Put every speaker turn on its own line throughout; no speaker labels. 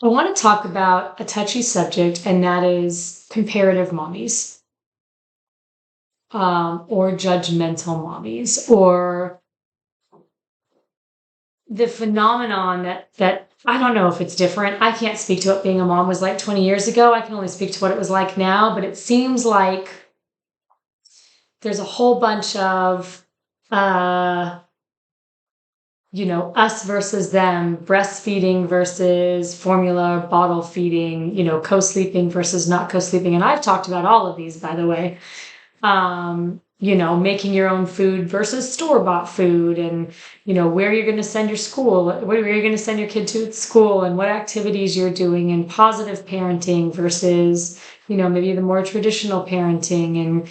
I want to talk about a touchy subject, and that is comparative mommies, or judgmental mommies, or the phenomenon that I don't know if it's different. I can't speak to what being a mom was like 20 years ago. I can only speak to what it was like now, but it seems like there's a whole bunch of uh, us versus them, breastfeeding versus formula bottle feeding, co-sleeping versus not co-sleeping. And I've talked about all of these, by the way. Making your own food versus store-bought food, and, where you're going to send your school, where you're going to send your kid to at school, and what activities you're doing, and positive parenting versus, maybe the more traditional parenting. And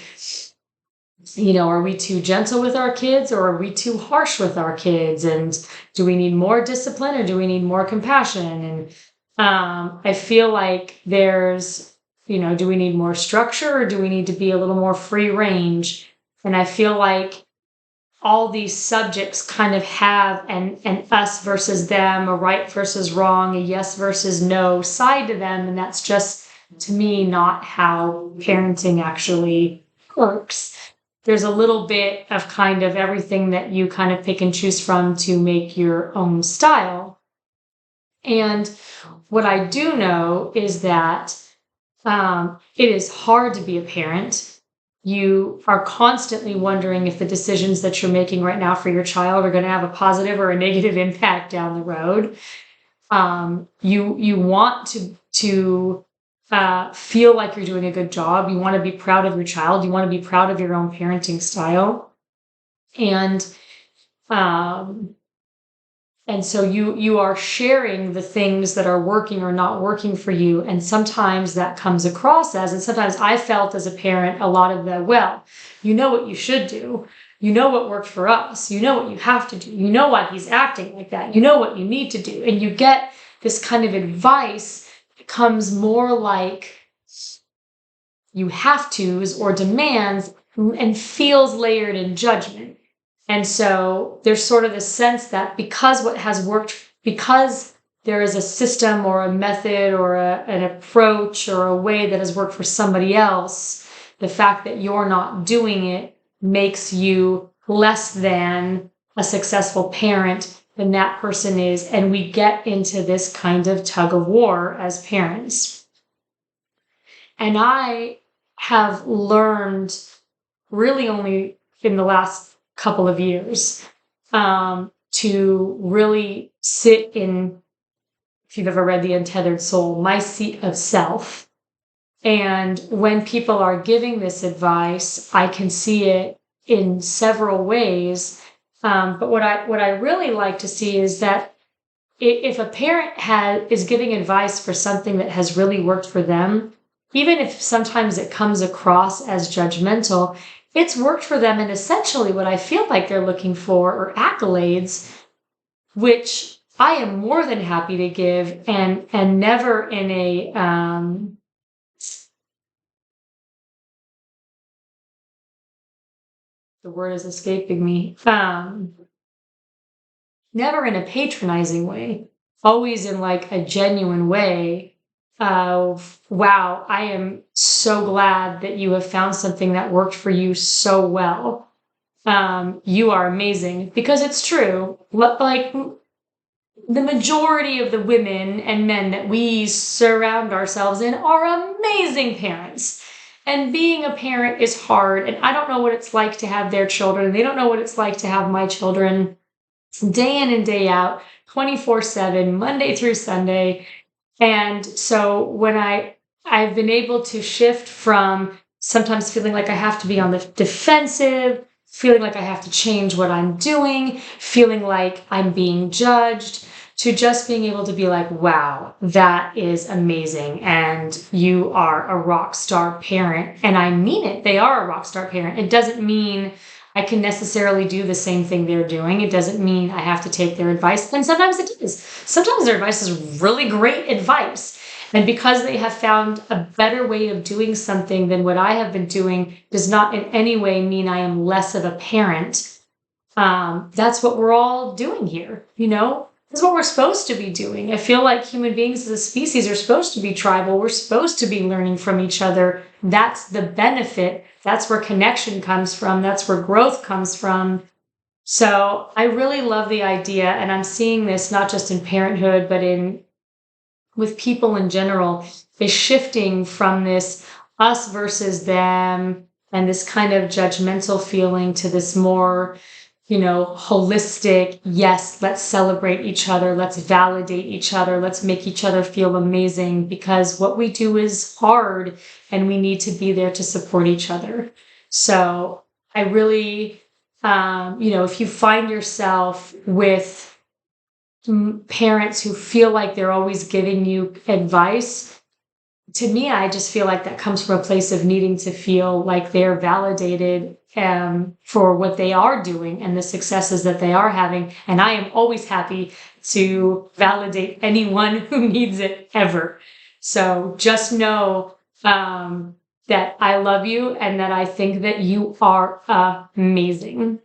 are we too gentle with our kids, or are we too harsh with our kids? And do we need more discipline, or do we need more compassion? And I feel like there's, do we need more structure, or do we need to be a little more free range? And I feel like all these subjects kind of have an us versus them, a right versus wrong, a yes versus no side to them. And that's just, to me, not how parenting actually works. There's a little bit of kind of everything that you kind of pick and choose from to make your own style. And what I do know is that it is hard to be a parent. You are constantly wondering if the decisions that you're making right now for your child are going to have a positive or a negative impact down the road. You want to feel like you're doing a good job. You want to be proud of your child. You want to be proud of your own parenting style. And so you are sharing the things that are working or not working for you. And sometimes that comes across as, and sometimes I felt as a parent, a lot of the, well, you know what you should do. You know what worked for us. You know what you have to do. You know why he's acting like that. You know what you need to do. And you get this kind of advice that comes more like you have to's or demands, and feels layered in judgment. And so there's sort of this sense that because there is a system or a method or an approach or a way that has worked for somebody else, the fact that you're not doing it makes you less than a successful parent than that person is. And we get into this kind of tug of war as parents. And I have learned really only in the last couple of years to really sit in, if you've ever read The Untethered Soul, my seat of self. And when people are giving this advice, I can see it in several ways. But what I really like to see is that if a parent is giving advice for something that has really worked for them, even if sometimes it comes across as judgmental, it's worked for them. And essentially what I feel like they're looking for are accolades, which I am more than happy to give, and never in a, the word is escaping me, never in a patronizing way, always in like a genuine way of, wow, I am so glad that you have found something that worked for you so well. You are amazing. Because it's true. Like, the majority of the women and men that we surround ourselves in are amazing parents. And being a parent is hard. And I don't know what it's like to have their children. And they don't know what it's like to have my children, day in and day out, 24/7, Monday through Sunday. And so when I've been able to shift from sometimes feeling like I have to be on the defensive, feeling like I have to change what I'm doing, feeling like I'm being judged, to just being able to be like, wow, that is amazing. And you are a rock star parent. And I mean it. They are a rock star parent. It doesn't mean I can necessarily do the same thing they're doing. It doesn't mean I have to take their advice. And sometimes it is. Sometimes their advice is really great advice. And because they have found a better way of doing something than what I have been doing does not in any way mean I am less of a parent. That's what we're all doing here. That's what we're supposed to be doing. I feel like human beings as a species are supposed to be tribal. We're supposed to be learning from each other. That's the benefit. That's where connection comes from. That's where growth comes from. So I really love the idea, and I'm seeing this not just in parenthood, but in with people in general, is shifting from this us versus them and this kind of judgmental feeling to this more, holistic, yes, let's celebrate each other, let's validate each other, let's make each other feel amazing, because what we do is hard and we need to be there to support each other. So I really, if you find yourself with parents who feel like they're always giving you advice, to me, I just feel like that comes from a place of needing to feel like they're validated for what they are doing and the successes that they are having. And I am always happy to validate anyone who needs it ever. So just know that I love you and that I think that you are amazing.